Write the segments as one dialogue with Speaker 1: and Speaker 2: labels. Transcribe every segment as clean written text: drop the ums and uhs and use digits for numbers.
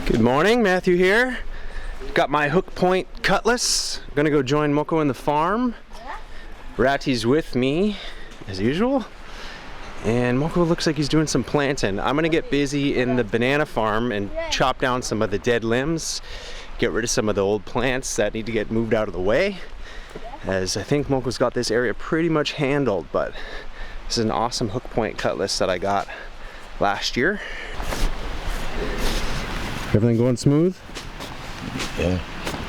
Speaker 1: Good morning, Matthew here. Got my hook point cutlass. I'm gonna go join Mokko in the farm. Ratty's with me, as usual. And Mokko looks like he's doing some planting. I'm gonna get busy in the banana farm and chop down some of the dead limbs, get rid of some of the old plants that need to get moved out of the way, as I think Mokko's got this area pretty much handled. But this is an awesome hook point cutlass that I got last year. Everything going smooth?
Speaker 2: Yeah.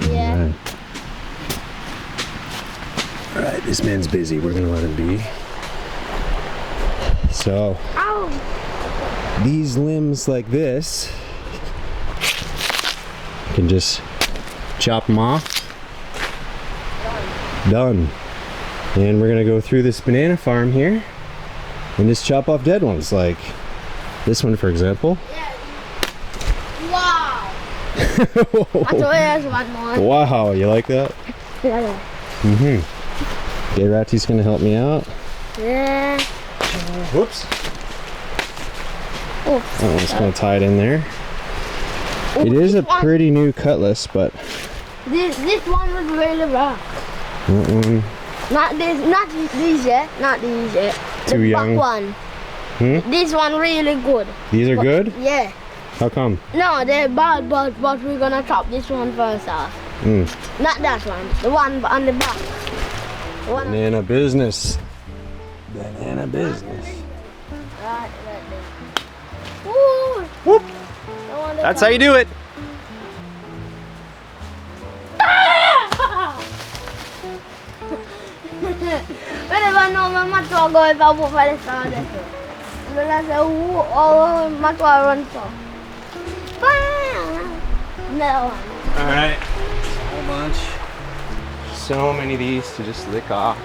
Speaker 3: Yeah.
Speaker 1: All right, this man's busy. We're gonna let him be. So, these limbs like this, you can just chop them off. Done. And we're gonna go through this banana farm here and just chop off dead ones, like this one, for example.
Speaker 3: Wow. I thought there's one more.
Speaker 1: Wow, you like that?
Speaker 3: Yeah.
Speaker 1: Okay, Ratty's gonna help me out.
Speaker 3: Yeah.
Speaker 1: Whoops.
Speaker 3: Oh,
Speaker 1: I'm just gonna tie it in there. It is a pretty new cutlass, but
Speaker 3: this one was really rough.
Speaker 1: that one
Speaker 3: Not these yet. Not these yet.
Speaker 1: Too
Speaker 3: the
Speaker 1: young.
Speaker 3: Back one. This one really good.
Speaker 1: These are good?
Speaker 3: Yeah.
Speaker 1: How come?
Speaker 3: No, they're bad, but we're gonna chop this one first off. Not that one. The one on the back. The one
Speaker 1: Banana business. Banana business.
Speaker 3: right there. Woo!
Speaker 1: Whoop!
Speaker 3: The one
Speaker 1: That's how you do it.
Speaker 3: Whenever no my tour go if I walk by the side of it. When I say, oh, my tour run so. No.
Speaker 1: Alright. Whole bunch. So many of these to just lick off.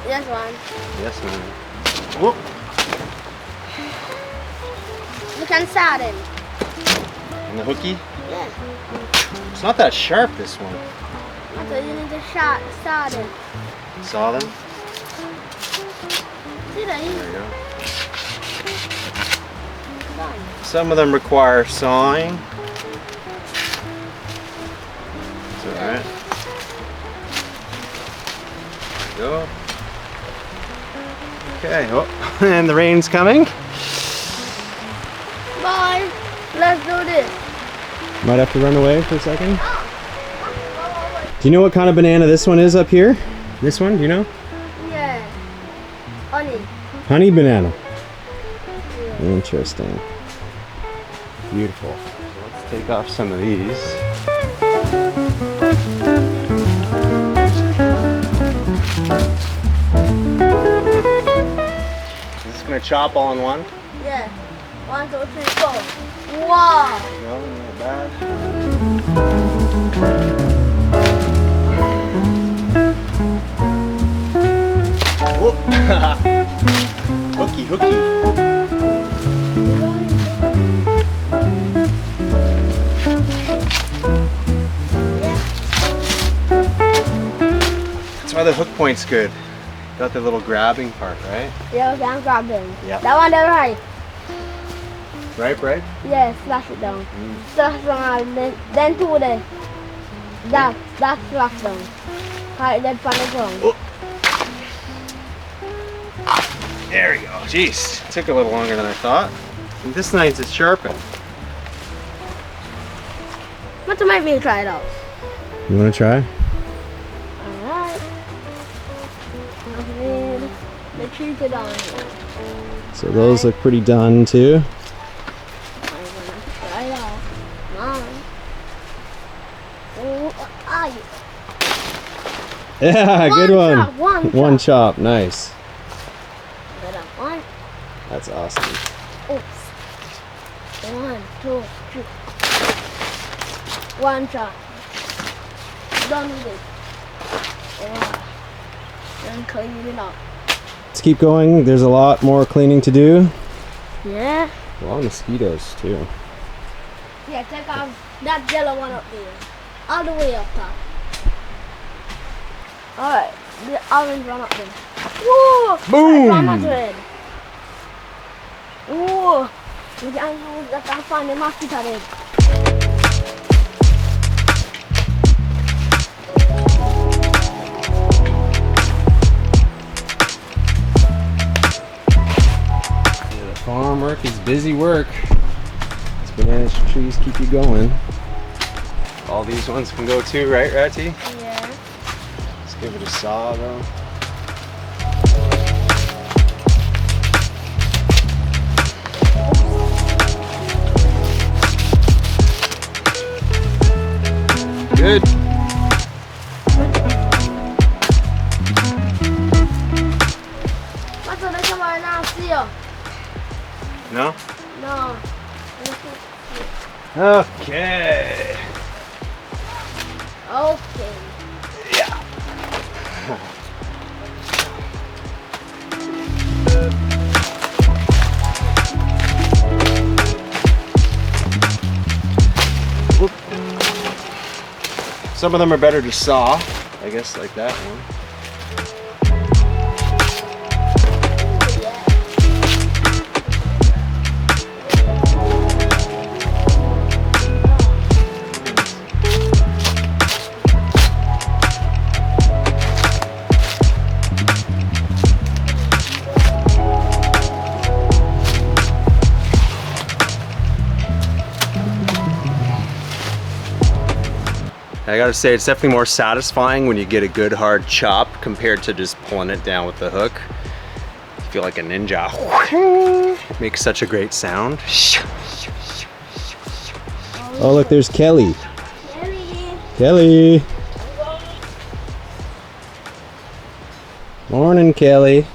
Speaker 3: This one.
Speaker 1: Yes, man. Whoop!
Speaker 3: You can sharpen.
Speaker 1: And the hooky?
Speaker 3: Yeah.
Speaker 1: It's not that sharp, this one.
Speaker 3: I thought you need to sharpen.
Speaker 1: Saw them?
Speaker 3: See that?
Speaker 1: There you go.
Speaker 3: Done.
Speaker 1: Some of them require sawing. It's alright. There you go. Okay, oh, and the rain's coming.
Speaker 3: Bye. Let's do this.
Speaker 1: Might have to run away for a second. Do you know what kind of banana this one is up here? This one, do you know?
Speaker 3: Yeah. Honey.
Speaker 1: Honey banana. Interesting. Beautiful. So let's take off some of these. Is this gonna chop all in one?
Speaker 3: Yeah. 1, 2, 3, 4. Wow.
Speaker 1: There you go, not bad. Whoop. Hooky, hooky. That's why the hook point's good. Got the little grabbing part, right?
Speaker 3: Yeah, okay, I'm grabbing.
Speaker 1: Yep.
Speaker 3: That one, that's right.
Speaker 1: Right?
Speaker 3: Yeah, slash it down. Slash down, then to the. That's slash down. Right, then pan it down.
Speaker 1: Oh. There we go. Jeez, it took a little longer than I thought. And this nice is sharpened.
Speaker 3: Want to make me try it out?
Speaker 1: You want to try?
Speaker 3: Alright. I need the treat it on here.
Speaker 1: So those look pretty done too.
Speaker 3: I'm gonna try it out. Come on. Oh,
Speaker 1: Yeah, good one.
Speaker 3: Chop,
Speaker 1: One chop, nice.
Speaker 3: One.
Speaker 1: That's awesome.
Speaker 3: Oops. 1, 2, 3. One chop. Done with it. Yeah. Then clean it up.
Speaker 1: Let's keep going. There's a lot more cleaning to do.
Speaker 3: Yeah.
Speaker 1: A lot of mosquitoes too.
Speaker 3: Yeah, take off that yellow one up there. All the way up top. Alright, the orange one up there. Whoa!
Speaker 1: Boom!
Speaker 3: Whoa! I can find the machete head.
Speaker 1: The farm work is busy work. These banana trees keep you going. All these ones can go too, right, Ratty?
Speaker 3: Yeah.
Speaker 1: Let's give it a saw though. Good. No?
Speaker 3: No.
Speaker 1: Okay.
Speaker 3: Okay.
Speaker 1: Yeah. Whoop. Some of them are better to saw, I guess, like that one. I gotta say, it's definitely more satisfying when you get a good hard chop compared to just pulling it down with the hook. You feel like a ninja. It makes such a great sound. Oh look, there's Kelly. Kelly. Morning, Kelly.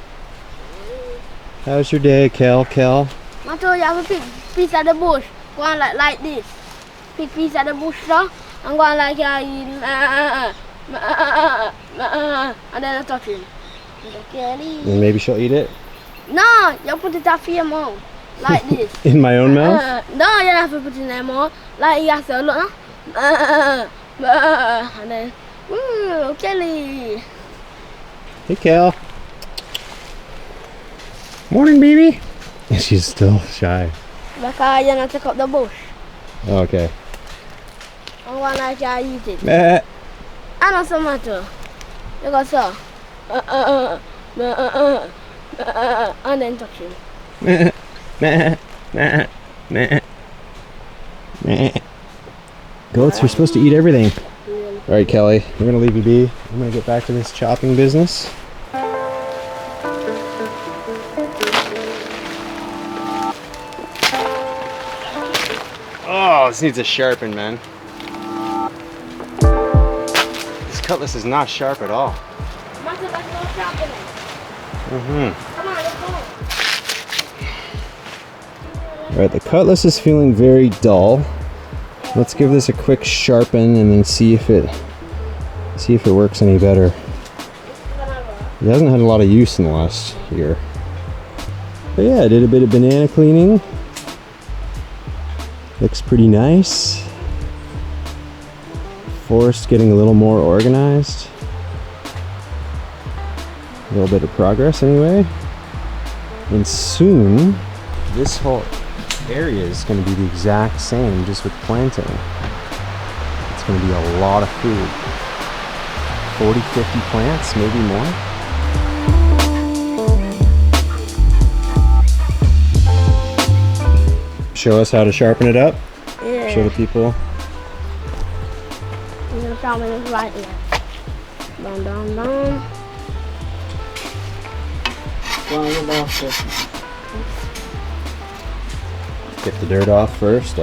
Speaker 1: How's your day, Kel?
Speaker 3: I told you I will pick piece of the bush. Go on like this. Pick piece of the bush, so I'm going like and then I touch him.
Speaker 1: And maybe she'll eat it?
Speaker 3: No, you put it up for your mouth. Like this.
Speaker 1: In my own mouth?
Speaker 3: No, you don't have to put it in your mouth. Like you have to look. And then, Kelly.
Speaker 1: Hey, Kel. Morning, baby. She's still shy.
Speaker 3: Because you're not take up the bush.
Speaker 1: Okay.
Speaker 3: I'm going like you eat it.
Speaker 1: Meh.
Speaker 3: I know some matter. You go so. And then touch him.
Speaker 1: Meh. Meh. Meh. Meh. Meh. Goats, you're supposed to eat everything. All right, Kelly, we're gonna leave you be. I'm gonna get back to this chopping business. Oh, this needs a sharpen, man. This cutlass is not sharp at all.
Speaker 3: Master, let's go sharpening. Come on, let's go.
Speaker 1: All right, the cutlass is feeling very dull. Let's give this a quick sharpen and then see if it works any better. It hasn't had a lot of use in the last year. But yeah, I did a bit of banana cleaning. Looks pretty nice. Forest getting a little more organized. A little bit of progress anyway. And soon, this whole area is going to be the exact same, just with plantain. It's going to be a lot of food. 40, 50 plants, maybe more. Show us how to sharpen it up.
Speaker 3: Yeah.
Speaker 1: Show the people.
Speaker 3: You're gonna sharpen it right here. Down, down, down.
Speaker 1: Get the dirt off first,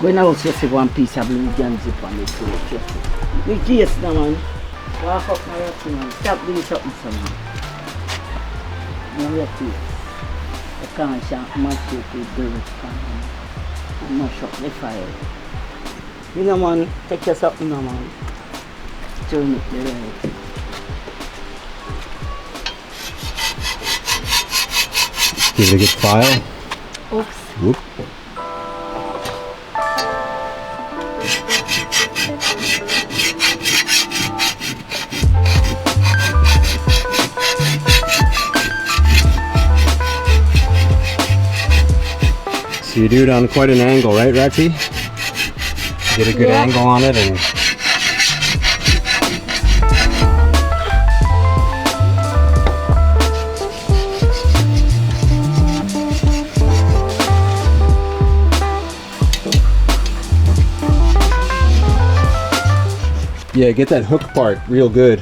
Speaker 2: When I was just one piece of blue ganzi on the throat. The case now, man. Walk up my routine, man. Stop doing something for me. Now your face. I can't sharp Machete with dirt. I'm not shot the fire. You know, man, take your something now, man. Turn it the right.
Speaker 1: Give it a good file.
Speaker 3: Oops.
Speaker 1: Whoop. So you do it on quite an angle, right, Ratty? Get a good angle on it and... Yeah, get that hook part real good.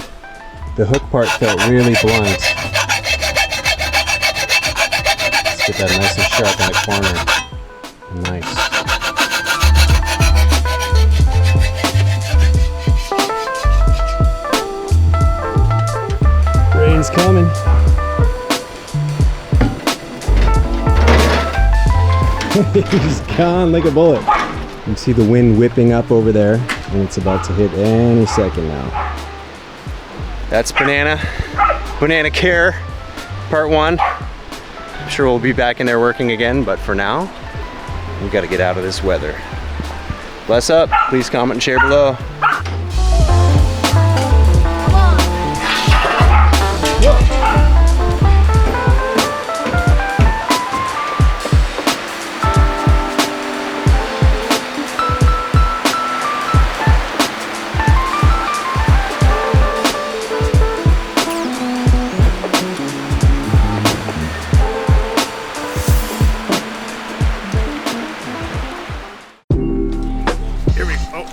Speaker 1: The hook part felt really blunt. Let's get that nice and sharp in the corner. Nice. Rain's coming. He's gone like a bullet. You can see the wind whipping up over there, and it's about to hit any second now. That's banana care, part 1. I'm sure we'll be back in there working again, but for now, we gotta get out of this weather. Bless up, please comment and share below.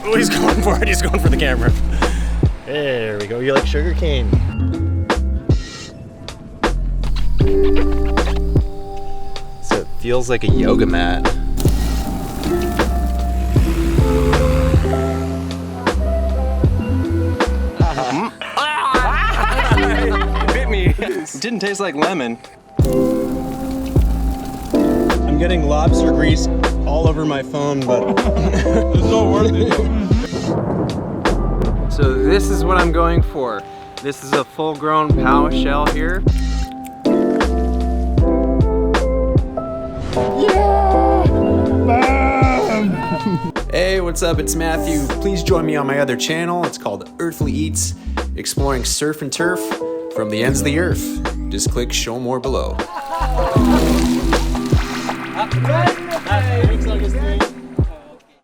Speaker 4: Oh, he's going for it. He's going for the camera. There we go. You like sugar cane?
Speaker 1: So it feels like a yoga mat.
Speaker 4: It bit me. It didn't taste like lemon.
Speaker 1: I'm getting lobster grease all over my phone, but
Speaker 4: It's so worth it.
Speaker 1: So this is what I'm going for. This is a full-grown pow shell here.
Speaker 5: Hey, what's up? It's Matthew. Please join me on my other channel. It's called Earthly Eats, exploring surf and turf from the ends of the earth. Just click show more below.
Speaker 4: Looks like it's